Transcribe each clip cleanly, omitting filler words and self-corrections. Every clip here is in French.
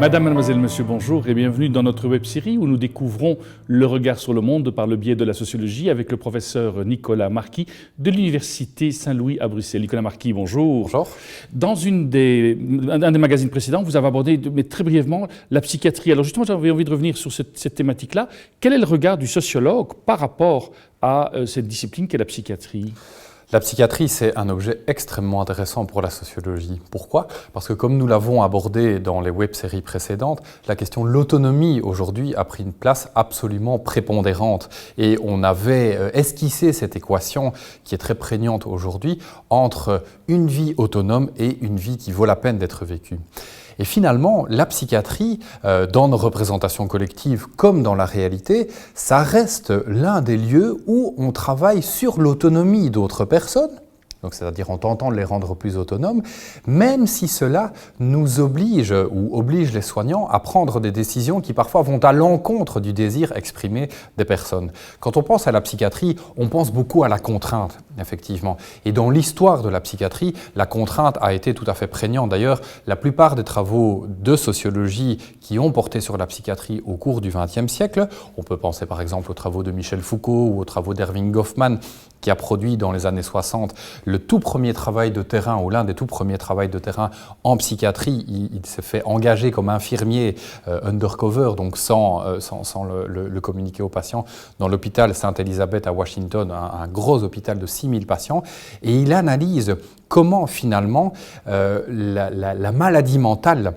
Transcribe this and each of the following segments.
Madame, mademoiselle, monsieur, bonjour et bienvenue dans notre web-série où nous découvrons le regard sur le monde par le biais de la sociologie avec le professeur Nicolas Marquis de l'Université Saint-Louis à Bruxelles. Nicolas Marquis, bonjour. Bonjour. Dans un des magazines précédents, vous avez abordé, mais très brièvement, la psychiatrie. Alors justement, j'avais envie de revenir sur cette thématique-là. Quel est le regard du sociologue par rapport à cette discipline qu'est la psychiatrie ? La psychiatrie, c'est un objet extrêmement intéressant pour la sociologie. Pourquoi ? Parce que comme nous l'avons abordé dans les web-séries précédentes, la question de l'autonomie aujourd'hui a pris une place absolument prépondérante. Et on avait esquissé cette équation qui est très prégnante aujourd'hui entre une vie autonome et une vie qui vaut la peine d'être vécue. Et finalement, la psychiatrie, dans nos représentations collectives comme dans la réalité, ça reste l'un des lieux où on travaille sur l'autonomie d'autres personnes, donc c'est-à-dire en tentant de les rendre plus autonomes, même si cela nous oblige ou oblige les soignants à prendre des décisions qui parfois vont à l'encontre du désir exprimé des personnes. Quand on pense à la psychiatrie, on pense beaucoup à la contrainte, effectivement. Et dans l'histoire de la psychiatrie, la contrainte a été tout à fait prégnante. D'ailleurs, la plupart des travaux de sociologie qui ont porté sur la psychiatrie au cours du XXe siècle, on peut penser par exemple aux travaux de Michel Foucault ou aux travaux d'Erving Goffman, qui a produit dans les années 60 le tout premier travail de terrain, ou l'un des tout premiers travaux de terrain en psychiatrie. Il s'est fait engager comme infirmier undercover, donc sans le communiquer aux patients, dans l'hôpital Sainte-Élisabeth à Washington, un gros hôpital de 6000 patients, et il analyse comment finalement la maladie mentale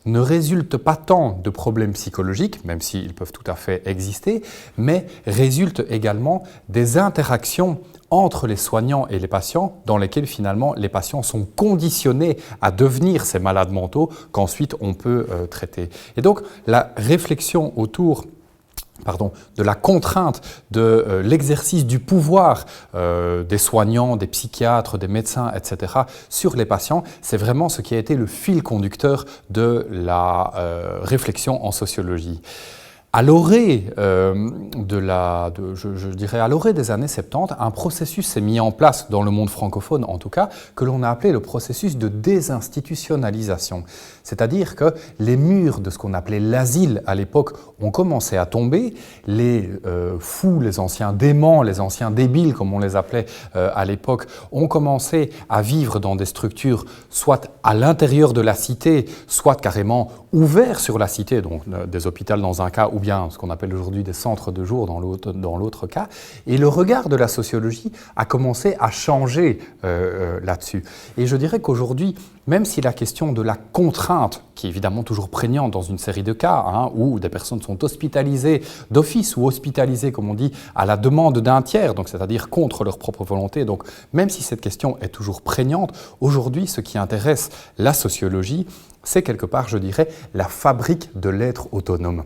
ne résulte pas tant de problèmes psychologiques, même s'ils peuvent tout à fait exister, mais résulte également des interactions entre les soignants et les patients, dans lesquelles finalement les patients sont conditionnés à devenir ces malades mentaux qu'ensuite on peut traiter. Et donc la réflexion autour de la contrainte de l'exercice du pouvoir des soignants, des psychiatres, des médecins, etc. sur les patients, c'est vraiment ce qui a été le fil conducteur de la réflexion en sociologie. À l'orée à l'orée des années 70, un processus s'est mis en place dans le monde francophone, en tout cas, que l'on a appelé le processus de désinstitutionnalisation. C'est-à-dire que les murs de ce qu'on appelait l'asile à l'époque ont commencé à tomber. Les fous, les anciens déments, les anciens débiles, comme on les appelait à l'époque, ont commencé à vivre dans des structures soit à l'intérieur de la cité, soit carrément ouverts sur la cité, donc des hôpitaux dans un cas, ou bien ce qu'on appelle aujourd'hui des centres de jour dans l'autre cas. Et le regard de la sociologie a commencé à changer là-dessus. Et je dirais qu'aujourd'hui, même si la question de la contrainte, qui est évidemment toujours prégnante dans une série de cas, où des personnes sont hospitalisées d'office ou hospitalisées, comme on dit, à la demande d'un tiers, donc c'est-à-dire contre leur propre volonté, donc même si cette question est toujours prégnante, aujourd'hui, ce qui intéresse la sociologie, c'est quelque part, je dirais, la fabrique de l'être autonome.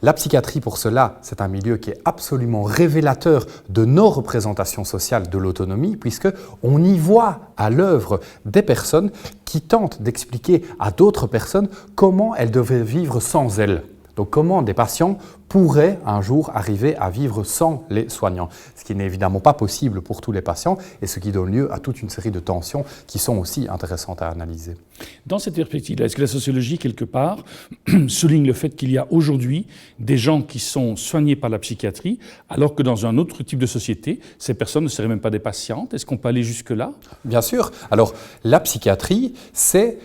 La psychiatrie, pour cela, c'est un milieu qui est absolument révélateur de nos représentations sociales de l'autonomie, puisqu'on y voit à l'œuvre des personnes qui tentent d'expliquer à d'autres personnes comment elles devaient vivre sans elles. Donc comment des patients pourraient un jour arriver à vivre sans les soignants, ce qui n'est évidemment pas possible pour tous les patients et ce qui donne lieu à toute une série de tensions qui sont aussi intéressantes à analyser. Dans cette perspective, est-ce que la sociologie, quelque part, souligne le fait qu'il y a aujourd'hui des gens qui sont soignés par la psychiatrie, alors que dans un autre type de société, ces personnes ne seraient même pas des patientes? Est-ce qu'on peut aller jusque-là? Bien sûr. Alors, la psychiatrie, c'est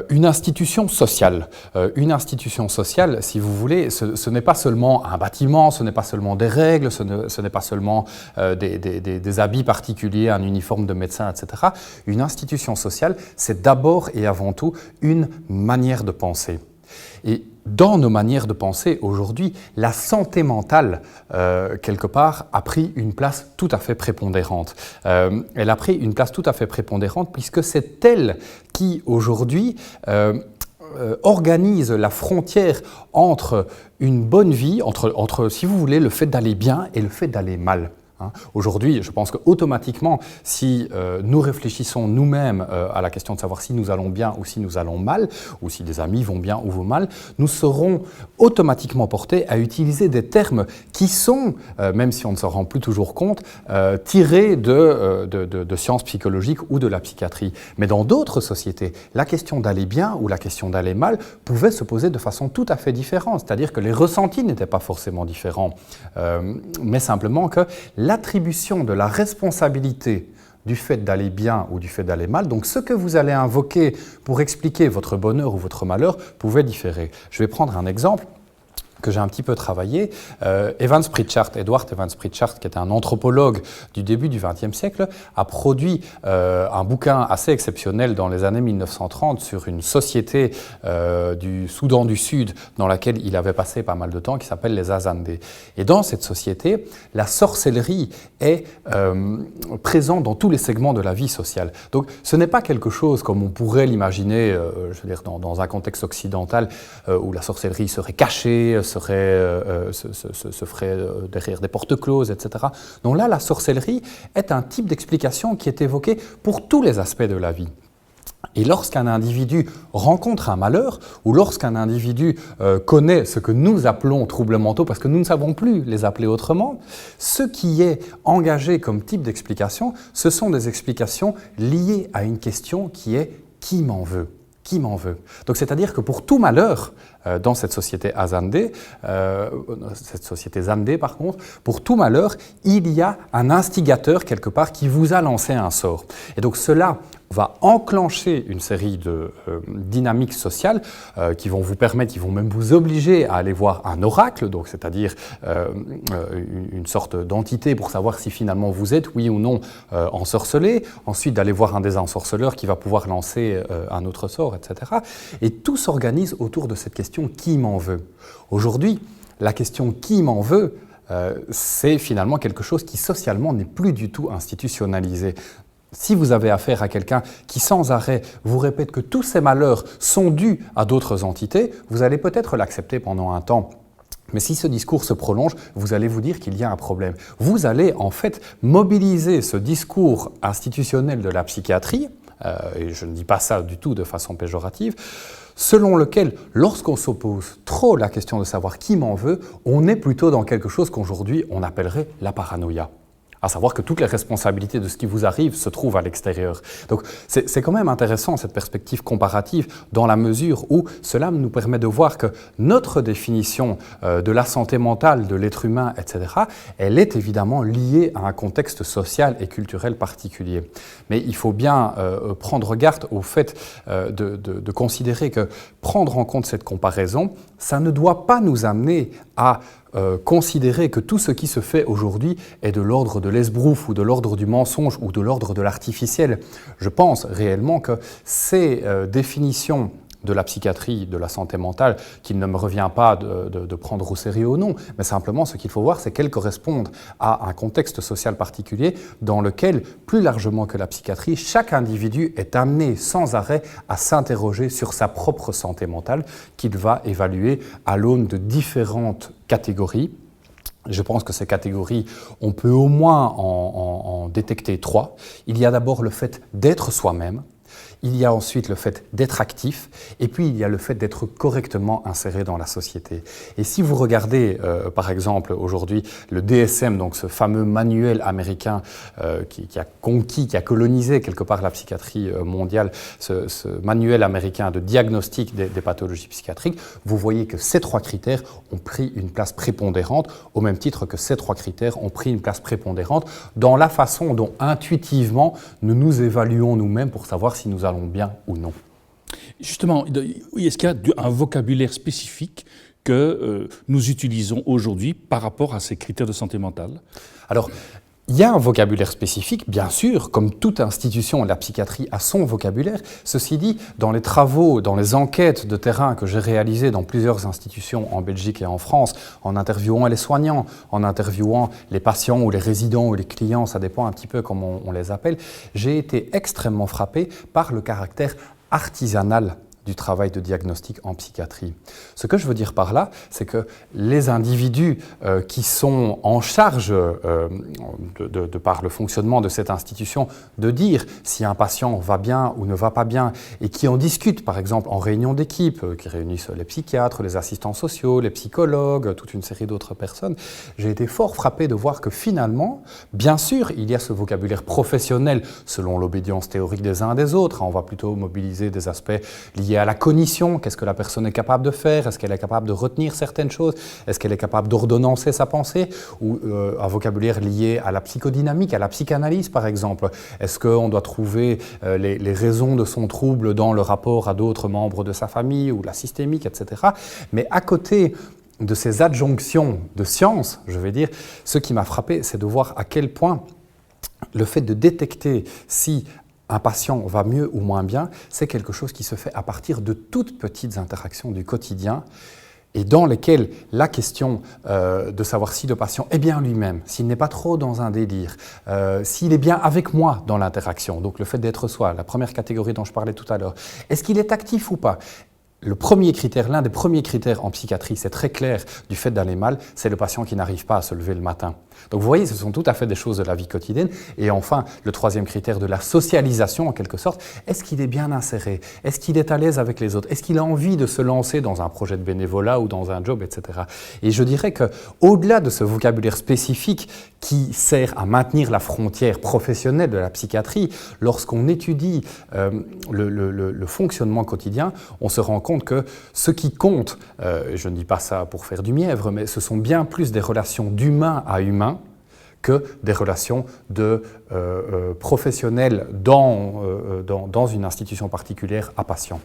une institution sociale. Une institution sociale, si vous voulez, ce n'est pas seulement un bâtiment, ce n'est pas seulement des règles, ce n'est pas seulement des habits particuliers, un uniforme de médecin, etc. Une institution sociale, c'est d'abord et avant tout une manière de penser. Et dans nos manières de penser aujourd'hui, la santé mentale, quelque part, a pris une place tout à fait prépondérante. Elle a pris une place tout à fait prépondérante puisque c'est elle qui, aujourd'hui, organise la frontière entre une bonne vie, entre, si vous voulez, le fait d'aller bien et le fait d'aller mal. Aujourd'hui, je pense qu'automatiquement, si nous réfléchissons nous-mêmes à la question de savoir si nous allons bien ou si nous allons mal, ou si des amis vont bien ou vont mal, nous serons automatiquement portés à utiliser des termes qui sont, même si on ne s'en rend plus toujours compte, tirés de sciences psychologiques ou de la psychiatrie. Mais dans d'autres sociétés, la question d'aller bien ou la question d'aller mal pouvait se poser de façon tout à fait différente, c'est-à-dire que les ressentis n'étaient pas forcément différents, mais simplement que l'attribution de la responsabilité du fait d'aller bien ou du fait d'aller mal, donc ce que vous allez invoquer pour expliquer votre bonheur ou votre malheur pouvait différer. Je vais prendre un exemple que j'ai un petit peu travaillé. Edward Evans Pritchard, qui était un anthropologue du début du XXe siècle, a produit un bouquin assez exceptionnel dans les années 1930 sur une société du Soudan du Sud dans laquelle il avait passé pas mal de temps, qui s'appelle les Azandés. Et dans cette société, la sorcellerie est présente dans tous les segments de la vie sociale. Donc ce n'est pas quelque chose comme on pourrait l'imaginer, je veux dire, dans un contexte occidental où la sorcellerie serait cachée, se ferait derrière des portes closes, etc. Donc là, la sorcellerie est un type d'explication qui est évoqué pour tous les aspects de la vie. Et lorsqu'un individu rencontre un malheur, ou lorsqu'un individu connaît ce que nous appelons troubles mentaux, parce que nous ne savons plus les appeler autrement, ce qui est engagé comme type d'explication, ce sont des explications liées à une question qui est « qui m'en veut ?» Qui m'en veut? Donc, c'est-à-dire que pour tout malheur, dans cette société Azandé, par contre, pour tout malheur, il y a un instigateur quelque part qui vous a lancé un sort. Et donc cela va enclencher une série de dynamiques sociales qui vont vous permettre, qui vont même vous obliger à aller voir un oracle, donc c'est-à-dire une sorte d'entité pour savoir si finalement vous êtes, oui ou non, ensorcelé, ensuite d'aller voir un des ensorceleurs qui va pouvoir lancer un autre sort, etc. Et tout s'organise autour de cette question « qui m'en veut ?» Aujourd'hui, la question « qui m'en veut ?» c'est finalement quelque chose qui socialement n'est plus du tout institutionnalisé. Si vous avez affaire à quelqu'un qui sans arrêt vous répète que tous ces malheurs sont dus à d'autres entités, vous allez peut-être l'accepter pendant un temps. Mais si ce discours se prolonge, vous allez vous dire qu'il y a un problème. Vous allez en fait mobiliser ce discours institutionnel de la psychiatrie, et je ne dis pas ça du tout de façon péjorative, selon lequel, lorsqu'on s'oppose trop à la question de savoir qui m'en veut, on est plutôt dans quelque chose qu'aujourd'hui on appellerait la paranoïa. À savoir que toutes les responsabilités de ce qui vous arrive se trouvent à l'extérieur. Donc c'est quand même intéressant cette perspective comparative dans la mesure où cela nous permet de voir que notre définition de la santé mentale de l'être humain, etc., elle est évidemment liée à un contexte social et culturel particulier. Mais il faut bien prendre garde au fait de considérer que prendre en compte cette comparaison, ça ne doit pas nous amener à considérer que tout ce qui se fait aujourd'hui est de l'ordre de l'esbrouf ou de l'ordre du mensonge ou de l'ordre de l'artificiel. Je pense réellement que ces définitions de la psychiatrie, de la santé mentale, qu'il ne me revient pas de prendre au sérieux ou non, mais simplement ce qu'il faut voir, c'est qu'elles correspondent à un contexte social particulier dans lequel, plus largement que la psychiatrie, chaque individu est amené sans arrêt à s'interroger sur sa propre santé mentale qu'il va évaluer à l'aune de différentes catégories. Je pense que ces catégories, on peut au moins en détecter 3. Il y a d'abord le fait d'être soi-même. Il y a ensuite le fait d'être actif et puis il y a le fait d'être correctement inséré dans la société. Et si vous regardez par exemple aujourd'hui le DSM, donc ce fameux manuel américain qui a conquis, qui a colonisé quelque part la psychiatrie mondiale, ce manuel américain de diagnostic des pathologies psychiatriques, vous voyez que ces 3 critères ont pris une place prépondérante, au même titre que ces 3 critères ont pris une place prépondérante dans la façon dont intuitivement nous nous évaluons nous-mêmes pour savoir si nous allons bien ou non. Justement, est-ce qu'il y a un vocabulaire spécifique que nous utilisons aujourd'hui par rapport à ces critères de santé mentale? Alors, il y a un vocabulaire spécifique, bien sûr, comme toute institution, la psychiatrie a son vocabulaire. Ceci dit, dans les travaux, dans les enquêtes de terrain que j'ai réalisées dans plusieurs institutions en Belgique et en France, en interviewant les soignants, en interviewant les patients ou les résidents ou les clients, ça dépend un petit peu comment on les appelle, j'ai été extrêmement frappé par le caractère artisanal du travail de diagnostic en psychiatrie. Ce que je veux dire par là, c'est que les individus qui sont en charge, de par le fonctionnement de cette institution, de dire si un patient va bien ou ne va pas bien, et qui en discutent, par exemple, en réunion d'équipe, qui réunissent les psychiatres, les assistants sociaux, les psychologues, toute une série d'autres personnes, j'ai été fort frappé de voir que finalement, bien sûr, il y a ce vocabulaire professionnel selon l'obédience théorique des uns et des autres. On va plutôt mobiliser des aspects liés à la cognition. Qu'est-ce que la personne est capable de faire? Est-ce qu'elle est capable de retenir certaines choses? Est-ce qu'elle est capable d'ordonnancer sa pensée? Ou un vocabulaire lié à la psychodynamique, à la psychanalyse par exemple. Est-ce qu'on doit trouver les raisons de son trouble dans le rapport à d'autres membres de sa famille ou la systémique, etc. Mais à côté de ces adjonctions de science, je vais dire, ce qui m'a frappé, c'est de voir à quel point le fait de détecter si un patient va mieux ou moins bien, c'est quelque chose qui se fait à partir de toutes petites interactions du quotidien et dans lesquelles la question de savoir si le patient est bien lui-même, s'il n'est pas trop dans un délire, s'il est bien avec moi dans l'interaction, donc le fait d'être soi, la première catégorie dont je parlais tout à l'heure, est-ce qu'il est actif ou pas? Le premier critère, l'un des premiers critères en psychiatrie, c'est très clair, du fait d'aller mal, c'est le patient qui n'arrive pas à se lever le matin. Donc vous voyez, ce sont tout à fait des choses de la vie quotidienne. Et enfin, le troisième critère de la socialisation, en quelque sorte, est-ce qu'il est bien inséré? Est-ce qu'il est à l'aise avec les autres? Est-ce qu'il a envie de se lancer dans un projet de bénévolat ou dans un job, etc. Et je dirais qu'au-delà de ce vocabulaire spécifique qui sert à maintenir la frontière professionnelle de la psychiatrie, lorsqu'on étudie le fonctionnement quotidien, on se rend compte que ce qui compte, je ne dis pas ça pour faire du mièvre, mais ce sont bien plus des relations d'humain à humain que des relations de professionnels dans une institution particulière à patient.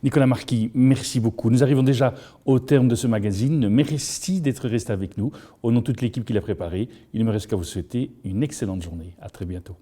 Nicolas Marquis, merci beaucoup. Nous arrivons déjà au terme de ce magazine. Merci d'être resté avec nous. Au nom de toute l'équipe qui l'a préparé, il ne me reste qu'à vous souhaiter une excellente journée. À très bientôt.